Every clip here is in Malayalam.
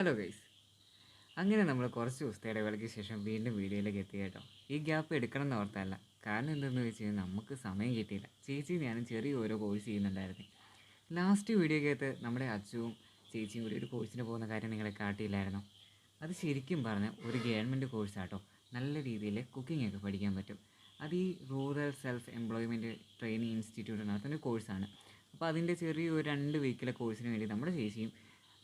Hello guys. അങ്ങനെ നമ്മൾ കുറച്ച് ദിവസത്തെ ഇടവേളയ്ക്ക് ശേഷം വീണ്ടും വീഡിയോയിലേക്ക് എത്തി കേട്ടോ. ഈ ഗ്യാപ്പ് എടുക്കണം എന്ന് ഓർത്തല്ല. കാരണം എന്തെന്ന് വെച്ച് കഴിഞ്ഞാൽ നമുക്ക് സമയം കിട്ടിയില്ല. ചേച്ചി ഞാനും ചെറിയ ഓരോ കോഴ്സ് ചെയ്യുന്നുണ്ടായിരുന്നു. ലാസ്റ്റ് വീഡിയോക്കകത്ത് നമ്മുടെ അച്ചുവും ചേച്ചിയും കൂടി ഒരു കോഴ്സിന് പോകുന്ന കാര്യം നിങ്ങളെ കാട്ടിയില്ലായിരുന്നു. അത് ശരിക്കും പറഞ്ഞാൽ ഒരു ഗവൺമെൻറ് കോഴ്സാട്ടോ. നല്ല രീതിയിൽ കുക്കിംഗ് ഒക്കെ പഠിക്കാൻ പറ്റും. അത് ഈ rural self employment training institute നടത്തുന്ന ഒരു കോഴ്സാണ്. അപ്പോൾ അതിൻ്റെ ചെറിയൊരു 2 വീക്കിലെ കോഴ്സിന് വേണ്ടി നമ്മുടെ ചേച്ചിയും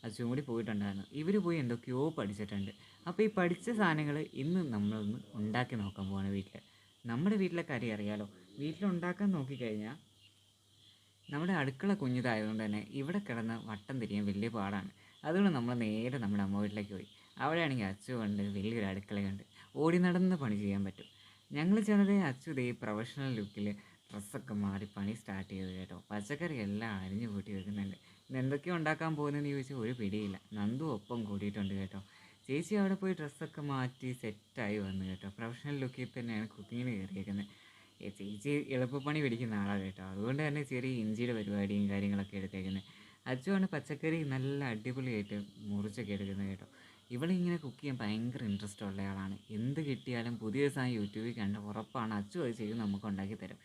അച്ചും കൂടി പോയിട്ടുണ്ടായിരുന്നു. ഇവർ പോയി എന്തൊക്കെയോ പഠിച്ചിട്ടുണ്ട്. അപ്പോൾ ഈ പഠിച്ച സാധനങ്ങൾ ഇന്ന് നമ്മളൊന്ന് ഉണ്ടാക്കി നോക്കാൻ പോവാണ് വീട്ടിൽ. നമ്മുടെ വീട്ടിലെ കാര്യം അറിയാലോ. വീട്ടിലുണ്ടാക്കാൻ നോക്കിക്കഴിഞ്ഞാൽ നമ്മുടെ അടുക്കള കുഞ്ഞിതായതുകൊണ്ട് തന്നെ ഇവിടെ കിടന്ന് വട്ടം തിരിയാൻ വലിയ പാടാണ്. അതുകൊണ്ട് നമ്മൾ നേരെ നമ്മുടെ അമ്മ വീട്ടിലേക്ക് പോയി. അവിടെയാണെങ്കിൽ അച്ചുണ്ട്, വലിയൊരു അടുക്കളയുണ്ട്, ഓടി നടന്ന് പണി ചെയ്യാൻ പറ്റും. ഞങ്ങൾ ചെന്നത് അച്ചു ദേ പ്രൊഫഷണൽ ലുക്കിൽ ഡ്രസ്സൊക്കെ മാറി പണി സ്റ്റാർട്ട് ചെയ്ത് കേട്ടോ. പച്ചക്കറി എല്ലാം അരിഞ്ഞു കൂട്ടി വെക്കുന്നുണ്ട്. ഇന്ന് എന്തൊക്കെയോ ഉണ്ടാക്കാൻ പോകുന്നതെന്ന് ചോദിച്ചാൽ ഒരു പിടിയില്ല. നന്ദു ഒപ്പം കൂടിയിട്ടുണ്ട് കേട്ടോ. ചേച്ചി അവിടെ പോയി ഡ്രസ്സൊക്കെ മാറ്റി സെറ്റായി വന്നു കേട്ടോ. പ്രൊഫഷണൽ ലുക്കിൽ തന്നെയാണ് കുക്കിങ്ങിന് കയറിയേക്കുന്നത്. ചേച്ചി എളുപ്പപ്പണി പിടിക്കുന്ന ആളാണ് കേട്ടോ. അതുകൊണ്ട് തന്നെ ചെറിയ ഇഞ്ചിയുടെ പരിപാടിയും കാര്യങ്ങളൊക്കെ എടുത്തേക്കുന്നത്. അച്ചുവാണ് പച്ചക്കറി നല്ല അടിപൊളിയായിട്ട് മുറിച്ചൊക്കെ എടുക്കുന്നത് കേട്ടോ. ഇവളിങ്ങനെ കുക്ക് ചെയ്യാൻ ഭയങ്കര ഇൻട്രസ്റ്റ് ഉള്ള ആളാണ്. എന്ത് കിട്ടിയാലും പുതിയ സാധനം യൂട്യൂബിൽ കണ്ട് ഉറപ്പാണ് അച്ചു അത് ചെയ്ത് നമുക്ക് ഉണ്ടാക്കി തരും.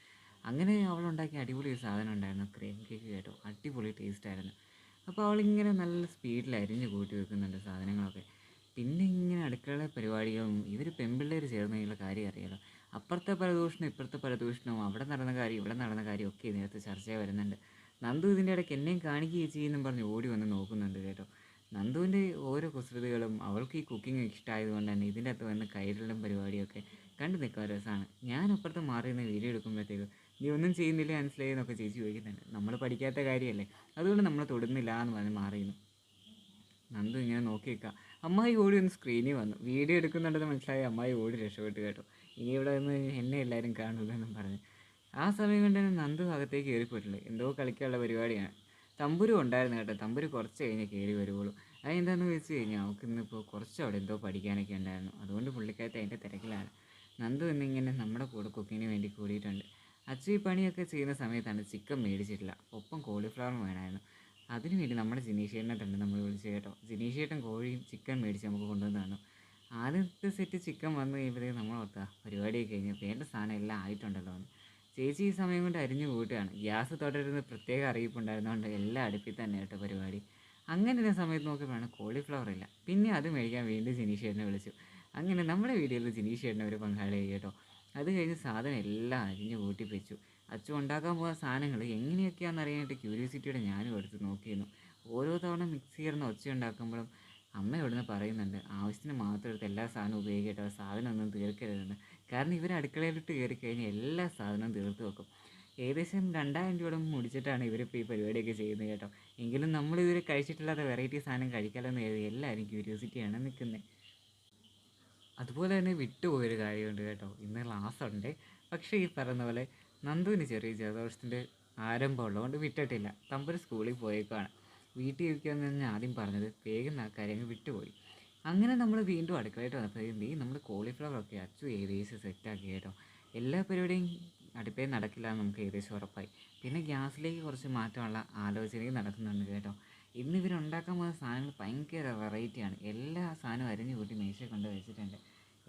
അങ്ങനെ അവളുണ്ടാക്കിയ അടിപൊളി ഒരു സാധനം ഉണ്ടായിരുന്നു, ക്രീം കേക്ക് കേട്ടോ. അടിപൊളി ടേസ്റ്റായിരുന്നു. അപ്പോൾ അവളിങ്ങനെ നല്ല സ്പീഡിൽ അരിഞ്ഞ് കൂട്ടി വെക്കുന്നുണ്ട് സാധനങ്ങളൊക്കെ. പിന്നെ ഇങ്ങനെ അടുക്കള പരിപാടികളും ഇവർ പെൺപിള്ളേർ ചേർന്നുള്ള കാര്യം അറിയാലോ. അപ്പുറത്തെ പരദൂഷണം ഇപ്പുറത്തെ പരദൂഷണവും അവിടെ നടന്ന കാര്യം ഇവിടെ നടന്ന കാര്യം ഒക്കെ ഇതിനകത്ത് ചർച്ചയായി വരുന്നുണ്ട്. നന്ദു ഇതിൻ്റെ ഇടയ്ക്ക് എന്നെയും കാണിക്കുകയും ചെയ്യുമെന്നും പറഞ്ഞ് ഓടി വന്ന് നോക്കുന്നുണ്ട് കേട്ടോ. നന്ദുവിൻ്റെ ഓരോ കുസൃതികളും അവൾക്ക് ഈ കുക്കിംഗ് ഇഷ്ടമായതുകൊണ്ട് തന്നെ ഇതിൻ്റെ അകത്ത് വന്ന് കൈരളും പരിപാടിയൊക്കെ കണ്ടു നിൽക്കാൻ രസമാണ്. ഞാൻ അപ്പുറത്ത് മാറി നിന്ന് വീഡിയോ എടുക്കുമ്പോഴത്തേക്ക് നീ ഒന്നും ചെയ്യുന്നില്ല മനസ്സിലായി എന്നൊക്കെ ചേച്ചി ചോദിക്കുന്നുണ്ട്. നമ്മൾ പഠിക്കാത്ത കാര്യമല്ലേ, അതുകൊണ്ട് നമ്മൾ തൊടുന്നില്ല എന്ന് പറഞ്ഞ് മാറിയിരുന്നു. നന്ദു ഇങ്ങനെ നോക്കി നിൽക്കുക. അമ്മായി ഓടി ഒന്ന് സ്ക്രീനിൽ വന്നു. വീഡിയോ എടുക്കുന്നുണ്ടെന്ന് മനസ്സിലായി അമ്മായി ഓടി രക്ഷപ്പെട്ടു കേട്ടോ. ഇനി ഇവിടെ നിന്ന് എന്നെ എല്ലാവരും കാണുമെന്നും പറഞ്ഞ് ആ സമയം കൊണ്ട് തന്നെ നന്ദു അകത്തേക്ക് കയറിപ്പോയിട്ടില്ല. എന്തോ കളിക്കാനുള്ള പരിപാടിയാണ്. തമ്പുരു ഉണ്ടായിരുന്നു കേട്ടോ. തമ്പുരു കുറച്ച് കഴിഞ്ഞ് കയറി വരുവുള്ളൂ. അതെന്താണെന്ന് വെച്ച് കഴിഞ്ഞാൽ അവൾക്ക് ഇന്നിപ്പോൾ കുറച്ച് അവിടെ എന്തോ പഠിക്കാനൊക്കെ ഉണ്ടായിരുന്നു. അതുകൊണ്ട് പുള്ളിക്കാരത്തെ അതിൻ്റെ തിരക്കിലാണ്. നന്ദു എന്നിങ്ങനെ നമ്മുടെ കൂടെ കുക്കിങ്ങിന് വേണ്ടി കൂടിയിട്ടുണ്ട്. അച്ചു ഈ പണിയൊക്കെ ചെയ്യുന്ന സമയത്താണ് ചിക്കൻ മേടിച്ചിട്ടില്ല, ഒപ്പം കോളിഫ്ലവറും വേണമായിരുന്നു. അതിനു വേണ്ടി നമ്മുടെ ജിനീഷേട്ടനെ തന്നെ നമ്മൾ വിളിച്ചു കേട്ടോ. ജിനീഷേട്ടൻ കോഴിയും ചിക്കൻ മേടിച്ച് നമുക്ക് കൊണ്ടുവന്ന് തന്നു. ആദ്യത്തെ സെറ്റ് ചിക്കൻ വന്നു കഴിയുമ്പോഴത്തേക്ക് നമ്മൾ ഓർത്താ പരിപാടിയൊക്കെ കഴിഞ്ഞ് വേണ്ട സാധനം എല്ലാം ആയിട്ടുണ്ടല്ലോ എന്ന്. ചേച്ചി ഈ സമയം കൊണ്ട് അരിഞ്ഞു കൂട്ടുകയാണ്. ഗ്യാസ് തുടരുന്ന പ്രത്യേക അറിയിപ്പുണ്ടായിരുന്നതുകൊണ്ട് എല്ലാം അടുപ്പിൽ തന്നെ കേട്ടോ പരിപാടി. അങ്ങനെ ഒരു സമയത്ത് നോക്കിയപ്പോഴാണ് കോളിഫ്ലവർ ഇല്ല. പിന്നെ അത് മേടിക്കാൻ വീണ്ടും ജിനീഷേട്ടനെ വിളിച്ചു. അങ്ങനെ നമ്മുടെ വീഡിയോയിൽ ജിനീഷേട്ടനെ ഒരു പങ്കാളിയായി കേട്ടോ. അത് കഴിഞ്ഞ് സാധനം എല്ലാം അരിഞ്ഞു കൂട്ടി വെച്ചു. അച്ചു ഉണ്ടാക്കാൻ പോകുന്ന സാധനങ്ങൾ എങ്ങനെയൊക്കെയാണെന്ന് അറിയാനായിട്ട് ക്യൂരിയോസിറ്റിയോടെ ഞാനും എടുത്ത് നോക്കിയിരുന്നു. ഓരോ തവണ മിക്സ് ചെയ്യുന്ന ഒച്ച ഉണ്ടാക്കുമ്പോഴും അമ്മ ഇവിടുന്ന് പറയുന്നുണ്ട് ആവശ്യത്തിന് മാത്രം എടുത്ത് എല്ലാ സാധനവും ഉപയോഗിക്കട്ടെ, സാധനം ഒന്നും തീർക്കരുതെന്ന്. കാരണം ഇവർ അടുക്കളയിലിട്ട് കയറി കഴിഞ്ഞാൽ എല്ലാ സാധനവും തീർത്ത് വെക്കും. ഏകദേശം 2000 രൂപയോടെ മുടിച്ചിട്ടാണ് ഇവരിപ്പോൾ ഈ പരിപാടിയൊക്കെ ചെയ്യുന്നത് കേട്ടോ. എങ്കിലും നമ്മളിതുവരെ കഴിച്ചിട്ടില്ലാത്ത വെറൈറ്റി സാധനം കഴിക്കാമെന്ന് കരുതി എല്ലാവരും ക്യൂരിയോസിറ്റിയാണ് നിൽക്കുന്നത്. അതുപോലെ തന്നെ വിട്ടുപോയൊരു കാര്യമുണ്ട് കേട്ടോ. ഇന്ന് ക്ലാസ് ഉണ്ട്. പക്ഷേ ഈ പറയുന്ന പോലെ നന്ദുവിന് ചെറിയ ജലദോഷത്തിൻ്റെ ആരംഭം ഉള്ളതുകൊണ്ട് വിട്ടിട്ടില്ല. തമ്പുരു സ്കൂളിൽ പോയേക്കാണ്. വീട്ടിൽ ഇരിക്കുകയെന്ന് ഞാൻ ആദ്യം പറഞ്ഞത് വേഗം കാര്യങ്ങൾ വിട്ടുപോയി. അങ്ങനെ നമ്മൾ വീണ്ടും അടുക്കളയിട്ട് വന്നപ്പോഴേക്കും നമ്മൾ കോളിഫ്ലവറൊക്കെ അച്ചു ഏകദേശം സെറ്റാക്കി കേട്ടോ. എല്ലാ പരിപാടിയും അടുപ്പേ നടക്കില്ല എന്ന് നമുക്ക് ഏകദേശം ഉറപ്പായി. പിന്നെ ഗ്യാസിലേക്ക് കുറച്ച് മാറ്റമുള്ള ആലോചനയും നടക്കുന്നുണ്ട് കേട്ടോ. ഇന്ന് ഇവരുണ്ടാക്കാൻ പോകുന്ന സാധനങ്ങൾ ഭയങ്കര വെറൈറ്റിയാണ്. എല്ലാ സാധനവും അരിഞ്ഞു കൂട്ടി മേശയിൽ കൊണ്ട് വെച്ചിട്ടുണ്ട്.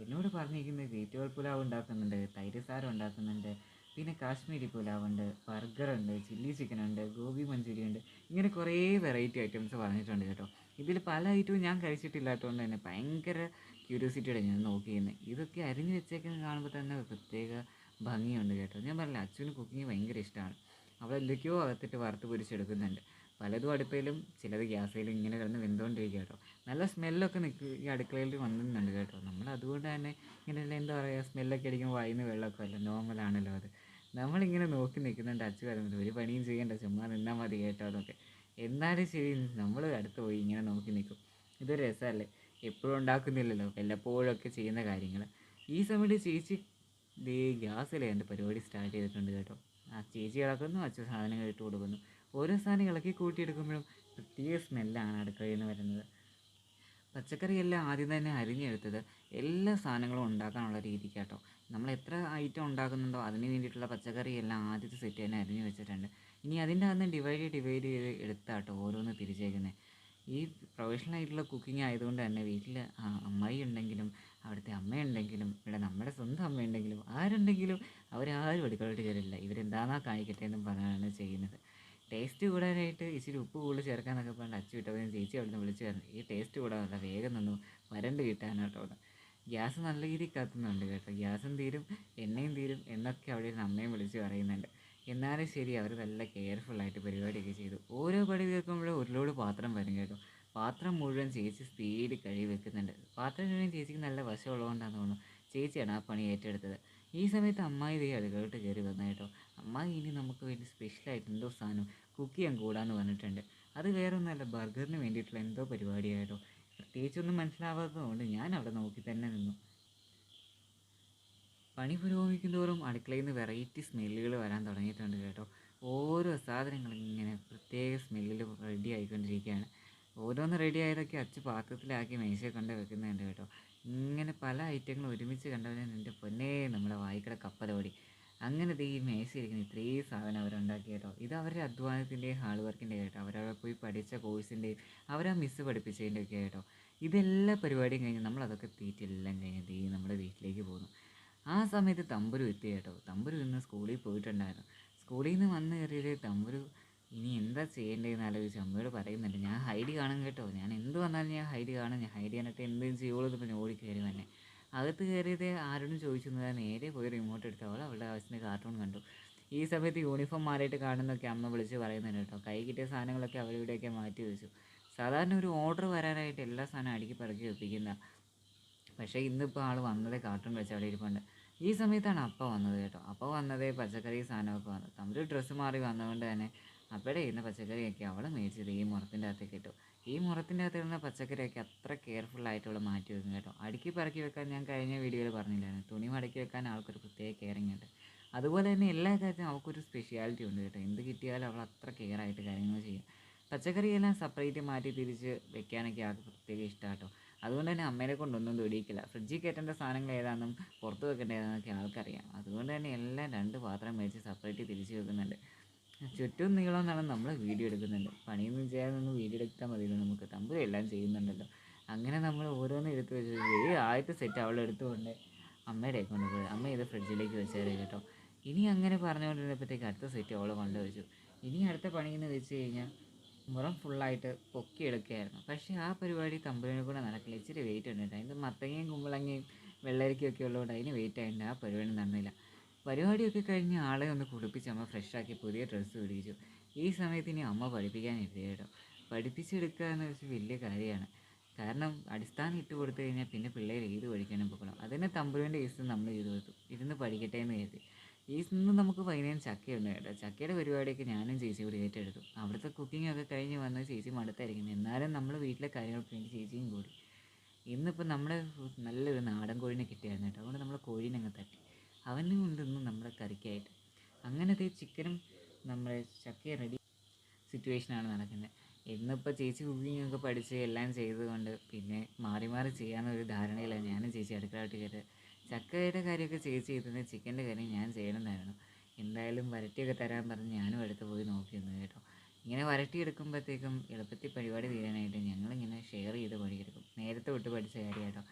എന്നോട് പറഞ്ഞിരിക്കുന്നത് വെജിറ്റബിൾ പുലാവ് ഉണ്ടാക്കുന്നുണ്ട്, തൈര് സാരം ഉണ്ടാക്കുന്നുണ്ട്, പിന്നെ കാശ്മീരി പുലാവുണ്ട്, ബർഗറുണ്ട്, ചില്ലി ചിക്കനുണ്ട്, ഗോബി മഞ്ചൂരിയൻ ഉണ്ട്. ഇങ്ങനെ കുറേ വെറൈറ്റി ഐറ്റംസ് പറഞ്ഞിട്ടുണ്ട് കേട്ടോ. ഇതിൽ പല ഐറ്റവും ഞാൻ കഴിച്ചിട്ടില്ലാത്തതുകൊണ്ട് തന്നെ ഭയങ്കര ക്യൂരിയോസിറ്റിയോടെ ഞാൻ നോക്കിയിരുന്നത്. ഇതൊക്കെ അരിഞ്ഞ് വെച്ചേക്കുന്നത് കാണുമ്പോൾ തന്നെ പ്രത്യേക ഭംഗിയുണ്ട് കേട്ടോ. ഞാൻ പറഞ്ഞില്ല അച്ഛന് കുക്കിങ് ഭയങ്കര ഇഷ്ടമാണ്. അവൾ എന്തൊക്കെയോ അകത്തിട്ട് വറുത്ത് പൊരിച്ചെടുക്കുന്നുണ്ട്. പലതും അടുപ്പയിലും ചിലത് ഗ്യാസിലും ഇങ്ങനെ കിടന്ന് വെന്തുകൊണ്ടിരിക്കുക കേട്ടോ. നല്ല സ്മെല്ലൊക്കെ ഈ അടുക്കളയിൽ വന്നിട്ടുണ്ട് കേട്ടോ. നമ്മൾ അതുകൊണ്ട് തന്നെ ഇങ്ങനെയല്ല എന്താ പറയുക, സ്മെല്ലൊക്കെ അടിക്കുമ്പോൾ വായിന്ന് വെള്ളമൊക്കെ അല്ല, നോർമലാണല്ലോ അത്. നമ്മളിങ്ങനെ നോക്കി നിൽക്കുന്നുണ്ട്. അച്ചു പറയുന്നത് ഒരു പണിയും ചെയ്യേണ്ട, ചുമ്മാ നിന്നാൽ മതി കേട്ടോ എന്നൊക്കെ. എന്നാലും ശരി നമ്മൾ അടുത്ത് പോയി ഇങ്ങനെ നോക്കി നിൽക്കും. ഇതൊരു രസമല്ലേ, എപ്പോഴും ഉണ്ടാക്കുന്നില്ലല്ലോ, വല്ലപ്പോഴൊക്കെ ചെയ്യുന്ന കാര്യങ്ങൾ. ഈ സമയത്ത് ചേച്ചി ദേ ഗ്യാസിലെ എൻ്റെ പരിപാടി സ്റ്റാർട്ട് ചെയ്തിട്ടുണ്ട് കേട്ടോ. ആ ചേച്ചി ഇളക്കുന്നു, അച്ഛൻ സാധനങ്ങൾ ഇട്ട് കൊടുക്കുന്നു. ഓരോ സാധനം ഇളക്കി കൂട്ടിയെടുക്കുമ്പോഴും പ്രത്യേക സ്മെല്ലാണ് അടുക്കളയിൽ നിന്ന് വരുന്നത്. പച്ചക്കറിയെല്ലാം ആദ്യം തന്നെ അരിഞ്ഞെടുത്തത് എല്ലാ സാധനങ്ങളും ഉണ്ടാക്കാനുള്ള രീതിക്ക് കേട്ടോ. നമ്മൾ എത്ര ഐറ്റം ഉണ്ടാക്കുന്നുണ്ടോ അതിന് വേണ്ടിയിട്ടുള്ള പച്ചക്കറിയെല്ലാം ആദ്യത്തെ സെറ്റ് തന്നെ അരിഞ്ഞ് വെച്ചിട്ടുണ്ട്. ഇനി അതിൻ്റെ അകത്ത് ഡിവൈഡ് ചെയ്ത് എടുത്താട്ടോ ഓരോന്ന് തിരിച്ചേക്കുന്നത്. ഈ പ്രൊഫഷണൽ ആയിട്ടുള്ള കുക്കിംഗ് ആയതുകൊണ്ട് തന്നെ വീട്ടിൽ അമ്മായി ഉണ്ടെങ്കിലും അവിടുത്തെ അമ്മയുണ്ടെങ്കിലും ഇവിടെ നമ്മുടെ സ്വന്തം അമ്മയുണ്ടെങ്കിലും ആരുണ്ടെങ്കിലും അവരാരും അടുക്കളയിട്ട് കയറില്ല. ഇവരെന്താണോ കാണിക്കട്ടെ എന്നും പറഞ്ഞാണ് ചെയ്യുന്നത്. ടേസ്റ്റ് കൂടാനായിട്ട് ഇച്ചിരി ഉപ്പ് കൂടുതൽ ചേർക്കാന്നൊക്കെ പറഞ്ഞിട്ട് അച്ചു വിട്ടപ്പോൾ ചേച്ചി അവിടുന്ന് വിളിച്ചു പറഞ്ഞു, ഈ ടേസ്റ്റ് കൂടാനല്ല വേഗം നിന്ന് വരണ്ട് കിട്ടാനാട്ടോ. ഗ്യാസ് നല്ല രീതിയിൽ കത്തുന്നുണ്ട് കേട്ടോ. ഗ്യാസും തീരും എണ്ണയും തീരും എന്നൊക്കെ അവിടെ ഇരുന്ന് അമ്മയും വിളിച്ച് പറയുന്നുണ്ട്. എന്നാലും ശരി, അവർ നല്ല കെയർഫുള്ളായിട്ട് പരിപാടിയൊക്കെ ചെയ്തു. ഓരോ പടി തീർക്കുമ്പോഴും ഒരു ലോഡ് പാത്രം വരും കേട്ടോ. പാത്രം മുഴുവൻ ചേച്ചി സ്പീഡിൽ കഴുകി വെക്കുന്നുണ്ട്. പാത്രം കഴുകാൻ ചേച്ചിക്ക് നല്ല വശമുള്ളതുകൊണ്ടാണെന്ന് തോന്നുന്നു ചേച്ചിയാണ് ആ പണി ഏറ്റെടുത്തത്. ഈ സമയത്ത് അമ്മായി ദേ അടുക്കളോട്ട് കയറി വന്നു കേട്ടോ. അമ്മായി ഇനി നമുക്ക് വേണ്ടി സ്പെഷ്യലായിട്ട് എന്തോ സാധനം കുക്ക് ചെയ്യാൻ കൂടാന്ന് പറഞ്ഞിട്ടുണ്ട്. അത് വേറെ ഒന്നുമല്ല, ബർഗറിന് വേണ്ടിയിട്ടുള്ള എന്തോ പരിപാടിയായിട്ടോ. പ്രത്യേകിച്ചൊന്നും മനസ്സിലാവാത്തതുകൊണ്ട് ഞാൻ അവിടെ നോക്കി തന്നെ നിന്നു. പണി പുരോഗമിക്കുന്തോറും അടുക്കളയിൽ നിന്ന് വെറൈറ്റി സ്മെല്ലുകൾ വരാൻ തുടങ്ങിയിട്ടുണ്ട് കേട്ടോ. ഓരോ സാധനങ്ങളും ഇങ്ങനെ പ്രത്യേക സ്മെല്ലിൽ റെഡി ആയിക്കൊണ്ടിരിക്കുകയാണ്. ഓരോന്ന് റെഡി ആയതൊക്കെ അച്ചു പാത്രത്തിലാക്കി മേശയെ കൊണ്ട് വെക്കുന്നുണ്ട് കേട്ടോ. ഇങ്ങനെ പല ഐറ്റങ്ങളും ഒരുമിച്ച് കണ്ടവനെ എൻ്റെ പൊന്നേ നമ്മുടെ വായിക്കട കപ്പലോടി. അങ്ങനെ ഈ മേശയിരിക്കുന്ന ഇത്രയും സാധനം അവരുണ്ടാക്കി കേട്ടോ. ഇത് അവരുടെ അധ്വാനത്തിൻ്റെയും ഹാർഡ് വർക്കിൻ്റെ കേട്ടോ. അവരവിടെ പോയി പഠിച്ച കോഴ്സിൻ്റെയും അവരാ മിസ്സ് പഠിപ്പിച്ചതിൻ്റെ ഒക്കെ കേട്ടോ. ഇതെല്ലാ പരിപാടിയും കഴിഞ്ഞ് നമ്മളതൊക്കെ തീറ്റെല്ലാം കഴിഞ്ഞ് നമ്മുടെ വീട്ടിലേക്ക് പോകുന്നു. ആ സമയത്ത് തമ്പുരു എത്തി കേട്ടോ. തമ്പുരു ഇന്ന് സ്കൂളിൽ പോയിട്ടുണ്ടായിരുന്നു. സ്കൂളിൽ നിന്ന് വന്ന് കയറിയത് തമ്പുരു ഇനി എന്താ ചെയ്യേണ്ടതെന്ന് ആലോചിച്ച് അമ്മയോട് പറയുന്നുണ്ട്, ഞാൻ ഹൈഡ് കാണും കേട്ടോ, ഞാൻ എന്ത് വന്നാലും ഞാൻ ഹൈഡ് കാണും, ഞാൻ ഹൈഡ് ചെയ്യാനായിട്ട് എന്തെങ്കിലും ചെയ്യുള്ളൂ എന്ന് പറഞ്ഞ് ഓടിക്കയറി തന്നെ. അകത്ത് കയറിയത് ആരോടും ചോദിച്ചൊന്നുമില്ല, നേരെ പോയി റിമോട്ട് എടുത്ത് അവളുടെ ആവശ്യത്തിന് കാർട്ടൂൺ കണ്ടു. ഈ സമയത്ത് യൂണിഫോം മാറിയിട്ട് കാണുന്നൊക്കെ അമ്മ വിളിച്ച് പറയുന്നുണ്ട് കേട്ടോ. കൈ കിട്ടിയ സാധനങ്ങളൊക്കെ അവരിവിടെയൊക്കെ മാറ്റി വെച്ചു. സാധാരണ ഒരു ഓർഡർ വരാനായിട്ട് എല്ലാ സാധനവും അടുക്കി പറക്കി വെപ്പിക്കുന്ന, പക്ഷേ ഇന്നിപ്പോൾ ആൾ വന്നതേ കാർട്ടൂൺ വെച്ച് അവിടെ ഇരിപ്പുണ്ട്. ഈ സമയത്താണ് അപ്പ വന്നത് കേട്ടോ. അപ്പ വന്നതേ പച്ചക്കറി സാധനമൊക്കെ വന്നു. തമ്മിൽ ഡ്രസ്സ് മാറി വന്നതുകൊണ്ട് തന്നെ അപ്പയുടെ ഇരുന്ന പച്ചക്കറിയൊക്കെ അവൾ മേടിച്ചത് ഈ മുറത്തിൻ്റെ അകത്തേക്ക് ഇട്ടു. ഈ മുറത്തിൻ്റെ അകത്ത് ഇരുന്ന പച്ചക്കറിയൊക്കെ അത്ര കെയർഫുള്ളായിട്ട് മാറ്റി വെക്കും കേട്ടോ. അടുക്കി പറക്കി വെക്കാൻ ഞാൻ കഴിഞ്ഞ വീഡിയോയിൽ പറഞ്ഞില്ലായിരുന്നു, തുണി മടക്കി വെക്കാൻ ആൾക്കൊരു പ്രത്യേക കെയറിങ് ഉണ്ട്. അതുപോലെ തന്നെ എല്ലാ കാര്യത്തിനും അവൾക്കൊരു സ്പെഷ്യാലിറ്റി ഉണ്ട് കേട്ടോ. എന്ത് കിട്ടിയാലും അവൾ അത്ര കെയർ ആയിട്ട് കാര്യങ്ങൾ ചെയ്യും. പച്ചക്കറിയെല്ലാം സെപ്പറേറ്റ് മാറ്റി തിരിച്ച് വെക്കാനൊക്കെ ആൾക്ക് പ്രത്യേക ഇഷ്ടമാണ് കേട്ടോ. അതുകൊണ്ട് തന്നെ അമ്മേനെ കൊണ്ടൊന്നും തൊടിയിക്കില്ല. ഫ്രിഡ്ജിൽ കയറ്റേണ്ട സാധനങ്ങൾ ഏതാണെന്നും പുറത്ത് വെക്കേണ്ട ഏതാണെന്നൊക്കെ ആൾക്കറിയാം. അതുകൊണ്ട് തന്നെ എല്ലാം 2 പാത്രം മേടിച്ച് സെപ്പറേറ്റ് തിരിച്ച് വെക്കുന്നുണ്ട്. ചുറ്റും നീളം നടന്ന് നമ്മൾ വീഡിയോ എടുക്കുന്നുണ്ട്. പണിയൊന്നും ചെയ്യാനൊന്നും വീഡിയോ എടുത്താൽ മതിയല്ലോ നമുക്ക്, തമ്പുരു എല്ലാം ചെയ്യുന്നുണ്ടല്ലോ. അങ്ങനെ നമ്മൾ ഓരോന്നും എടുത്ത് വെച്ച് ആദ്യത്തെ സെറ്റ് അവളെടുത്തുകൊണ്ട് അമ്മയുടെ കൊണ്ടുപോയി അമ്മ ഇത് ഫ്രിഡ്ജിലേക്ക് വെച്ചേരെ കേട്ടോ. ഇനി അങ്ങനെ പറഞ്ഞുകൊണ്ടിരുന്നപ്പോഴത്തേക്ക് അടുത്ത സെറ്റ് അവൾ കൊണ്ടുവച്ചു. ഇനി അടുത്ത പണിയെന്ന് വെച്ച് കഴിഞ്ഞാൽ മുറം ഫുള്ളായിട്ട് പൊക്കിയെടുക്കുകയായിരുന്നു. പക്ഷേ ആ പരിപാടി തമ്പുരിനെ കൂടെ നടക്കില്ല. ഇച്ചിരി വെയിറ്റ് ഉണ്ട് കേട്ടോ. അതിൻ്റെ മത്തങ്ങയും കുമ്പളങ്ങയും വെള്ളരിക്കയൊക്കെ ഉള്ളതുകൊണ്ട് അതിന് വെയിറ്റ് ആയിട്ട് ആ പരിപാടി നടന്നില്ല. പരിപാടിയൊക്കെ കഴിഞ്ഞ് ആളെ ഒന്ന് കുളിപ്പിച്ച് അമ്മ ഫ്രഷാക്കി പുതിയ ഡ്രസ്സ് പിടിച്ചു. ഈ സമയത്ത് ഇനി അമ്മ പഠിപ്പിക്കാനിരുത്തി കേട്ടോ. പഠിപ്പിച്ചെടുക്കുക എന്ന് വെച്ചാൽ വലിയ കാര്യമാണ്. കാരണം അടിസ്ഥാനം ഇട്ട് കൊടുത്തു കഴിഞ്ഞാൽ പിന്നെ പിള്ളേർ ഏത് പഠിക്കാനും പോകണം. അതിനെ തമ്പുരുവിൻ്റെ കേസ് നമ്മൾ ചെയ്തു കൊടുത്തു, ഇരുന്ന് പഠിക്കട്ടെ എന്ന് കരുതി. ഈ ഇന്ന് നമുക്ക് വൈകുന്നേരം ചക്കയുണ്ട് കേട്ടോ. ചക്കയുടെ പരിപാടിയൊക്കെ ഞാനും ചേച്ചി കൂടി ഏറ്റെടുത്തു. അവിടുത്തെ കുക്കിംഗ് ഒക്കെ കഴിഞ്ഞ് വന്ന് ചേച്ചി മടുത്തായിരിക്കുന്നത്. എന്നാലും നമ്മൾ വീട്ടിലെ കാര്യങ്ങൾക്ക് വേണ്ടി ചേച്ചിയും കൂടി. ഇന്നിപ്പോൾ നമ്മുടെ നല്ലൊരു നാടൻ കോഴിനെ കിട്ടിയായിരുന്നു കേട്ടോ. അതുകൊണ്ട് നമ്മൾ കോഴീനെ അങ്ങ് തട്ടി അവനും കൊണ്ടൊന്നും നമ്മുടെ കറിക്കായിട്ട്. അങ്ങനത്തെ ചിക്കനും നമ്മുടെ ചക്കയും റെഡി സിറ്റുവേഷനാണ് നടക്കുന്നത്. ഇന്നിപ്പോൾ ചേച്ചി കുക്കിംഗ് ഒക്കെ പഠിച്ച് എല്ലാം ചെയ്തുകൊണ്ട് പിന്നെ മാറി മാറി ചെയ്യാമെന്നൊരു ധാരണയിലാണ് ഞാനും ചേച്ചി അടുക്കളയായിട്ട് കയറിയത്. ചക്കയുടെ കാര്യമൊക്കെ ചേച്ചി ചെയ്തത്, ചിക്കൻ്റെ കാര്യം ഞാൻ ചെയ്യണമെന്നായിരുന്നു. എന്തായാലും വരട്ടിയൊക്കെ തരാൻ പറഞ്ഞ് ഞാനും അടുത്ത് പോയി നോക്കിയിരുന്നു കേട്ടോ. ഇങ്ങനെ വരട്ടിയെടുക്കുമ്പോഴത്തേക്കും എളുപ്പത്തിൽ പരിപാടി തീരാനായിട്ട് ഞങ്ങളിങ്ങനെ ഷെയർ ചെയ്ത് പണിയെടുക്കും. നേരത്തെ വിട്ട് പഠിച്ച കാര്യം കേട്ടോ.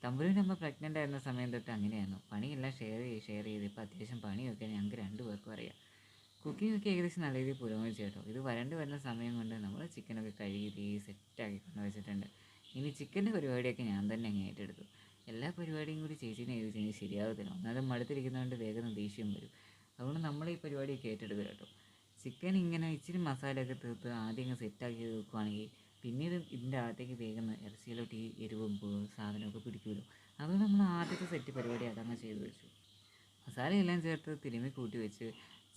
തമ്പുരുവിൻ്റെ അമ്മ പ്രഗ്നൻ്റ് ആയിരുന്ന സമയം തൊട്ട് അങ്ങനെയായിരുന്നു. പണിയെല്ലാം ഷെയർ ചെയ്ത് ഇപ്പോൾ അത്യാവശ്യം പണിയൊക്കെ ഞങ്ങൾക്ക് 2 പേർക്കും അറിയാം. കുക്കിംഗ് ഒക്കെ ഏകദേശം നല്ല രീതിയിൽ പുരോഗമിച്ചു കേട്ടോ. ഇത് വരണ്ട് വരുന്ന സമയം കൊണ്ട് നമ്മൾ ചിക്കനൊക്കെ കഴുകി സെറ്റാക്കി കൊണ്ട് വെച്ചിട്ടുണ്ട്. ഇനി ചിക്കൻ്റെ പരിപാടിയൊക്കെ ഞാൻ തന്നെ അങ്ങ് ഏറ്റെടുത്തു. എല്ലാ പരിപാടിയും കൂടി ചേച്ചീനെ എഴുതി കഴിഞ്ഞാൽ ശരിയാകത്തില്ല. ഒന്നാമത് മടുത്തിരിക്കുന്നതുകൊണ്ട് വേഗം ദേഷ്യം വരും. അതുകൊണ്ട് നമ്മൾ ഈ പരിപാടിയൊക്കെ ഏറ്റെടുക്കുക കേട്ടോ. ചിക്കൻ ഇങ്ങനെ ഇച്ചിരി മസാലയൊക്കെ തീർത്ത് ആദ്യം അങ്ങ് സെറ്റാക്കി വെക്കുകയാണെങ്കിൽ പിന്നീട് ഇതിൻ്റെ അകത്തേക്ക് വേഗം ഇറച്ചിയിലോട്ട് ഈ എരിവും സാധനമൊക്കെ പിടിക്കുമല്ലോ. അതുകൊണ്ട് നമ്മൾ ആദ്യത്തെ സെറ്റ് പരിപാടി അതങ്ങ് ചെയ്ത് വെച്ചു. മസാലയെല്ലാം ചേർത്ത് തിരുമ്മി കൂട്ടി വെച്ച്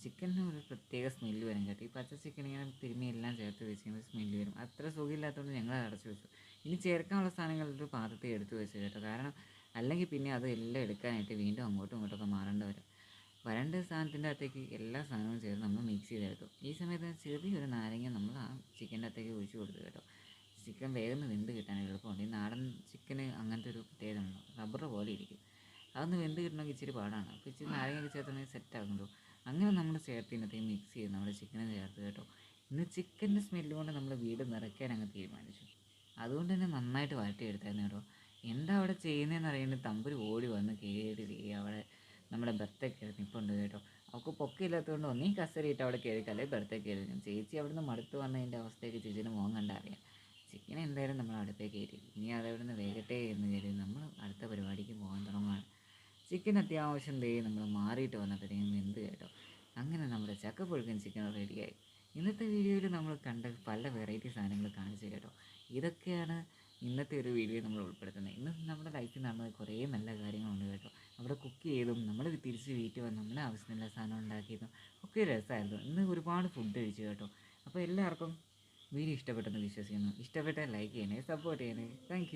ചിക്കനിന് ഒരു പ്രത്യേക സ്മെല്ല് വരും കേട്ടോ. ഈ പച്ച ചിക്കൻ ഇങ്ങനെ തിരുമ്മി എല്ലാം ചേർത്ത് വെച്ച് കഴിയുമ്പോൾ സ്മെല്ല് വരും. അത്ര സുഖമില്ലാത്തതുകൊണ്ട് ഞങ്ങൾ അടച്ചു വെച്ചു. ഇനി ചേർക്കാനുള്ള സാധനങ്ങളൊരു പാത്രത്തിൽ എടുത്ത് വെച്ചു കേട്ടോ. കാരണം അല്ലെങ്കിൽ പിന്നെ അത് എല്ലാം എടുക്കാനായിട്ട് വീണ്ടും അങ്ങോട്ടും ഇങ്ങോട്ടൊക്കെ മാറേണ്ടി വരും. വരണ്ട സാധനത്തിൻ്റെ അകത്തേക്ക് എല്ലാ സാധനവും ചേർത്ത് നമ്മൾ മിക്സ് ചെയ്തെടുത്തു. ഈ സമയത്ത് ചെറിയൊരു നാരങ്ങ നമ്മൾ ആ ചിക്കൻ്റെ അകത്തേക്ക് ഒഴിച്ച് കൊടുത്തു കേട്ടോ. ചിക്കൻ വേഗം വെന്ത് കിട്ടാൻ എളുപ്പമുണ്ട്. ഈ നാടൻ ചിക്കന് അങ്ങനത്തെ ഒരു പ്രത്യേകത ഉണ്ടോ, റബ്ബർ പോലെ ഇരിക്കും. അതൊന്ന് വെന്ത് കിട്ടണമെങ്കിൽ ഇച്ചിരി പാടാണ്. അപ്പോൾ ഇച്ചിരി നാരങ്ങയൊക്കെ ചേർത്തുണ്ടെങ്കിൽ സെറ്റ് ആകുന്നുള്ളൂ. അങ്ങനെ നമ്മൾ ചേർത്തിനകത്തേക്ക് മിക്സ് ചെയ്ത് നമ്മുടെ ചിക്കനും ചേർത്ത് കേട്ടോ. ഇന്ന് ചിക്കൻ്റെ സ്മെല്ല് കൊണ്ട് നമ്മൾ വീട് നിറയ്ക്കാൻ അങ്ങ് തീരുമാനിച്ചു. അതുകൊണ്ട് തന്നെ നന്നായിട്ട് വഴറ്റിയെടുത്തായിരുന്നു കേട്ടോ. എന്താ അവിടെ ചെയ്യുന്നതെന്ന് അറിയുന്നത് തമ്പുരു ഓടി വന്ന് കയറി അവിടെ നമ്മുടെ ബർത്തേക്ക് നിൽപ്പുണ്ട് കേട്ടോ. അവൾക്ക് പൊക്കമില്ലാത്തതുകൊണ്ട് ഒന്നീ കസേരയിട്ട് അവിടെ കയറി അല്ലെ ബർത്തേക്ക് കയറി. ചേച്ചി അവിടുന്ന് മടുത്ത് വന്നതിൻ്റെ അവസ്ഥയൊക്കെ ചേച്ചിയുടെ മുഖം കണ്ടാൽ അറിയാം. ചിക്കൻ എന്തായാലും നമ്മൾ അടുത്തേക്ക് കയറ്റി. ഇനി അതവിടുന്ന് വേഗട്ടെ എന്ന് കയറി നമ്മൾ അടുത്ത പരിപാടിക്ക് പോകാൻ തുടങ്ങുകയാണ്. ചിക്കൻ അത്യാവശ്യം നമ്മൾ മാറിയിട്ട് വന്നപ്പോഴത്തേക്കും വെന്ത് കേട്ടോ. അങ്ങനെ നമ്മുടെ ചക്കപ്പുഴുക്കൻ ചിക്കൻ റെഡിയായി. ഇന്നത്തെ വീഡിയോയിൽ നമ്മൾ കണ്ട പല വെറൈറ്റി സാധനങ്ങൾ കാണിച്ചു കേട്ടോ. ഇതൊക്കെയാണ് ഇന്നത്തെ ഒരു വീഡിയോ നമ്മൾ ഉൾപ്പെടുത്തുന്നത്. ഇന്ന് നമ്മുടെ ലൈഫിൽ നടന്ന കുറേ നല്ല കാര്യങ്ങളുണ്ട് കേട്ടോ. അവിടെ കുക്ക് ചെയ്തും നമ്മൾ തിരിച്ച് വീട്ടിൽ വന്ന് നമ്മുടെ ആവശ്യത്തിനുള്ള സാധനം ഉണ്ടാക്കിയതും ഒക്കെ രസമായിരുന്നു. ഇന്ന് ഒരുപാട് ഫുഡ് കഴിച്ചു കേട്ടോ. അപ്പോൾ എല്ലാവർക്കും വീഡിയോ ഇഷ്ടപ്പെട്ടെന്ന് വിശ്വസിക്കുന്നു. ഇഷ്ടപ്പെട്ടാൽ ലൈക്ക് ചെയ്യണേ, സപ്പോർട്ട് ചെയ്യണേ. താങ്ക്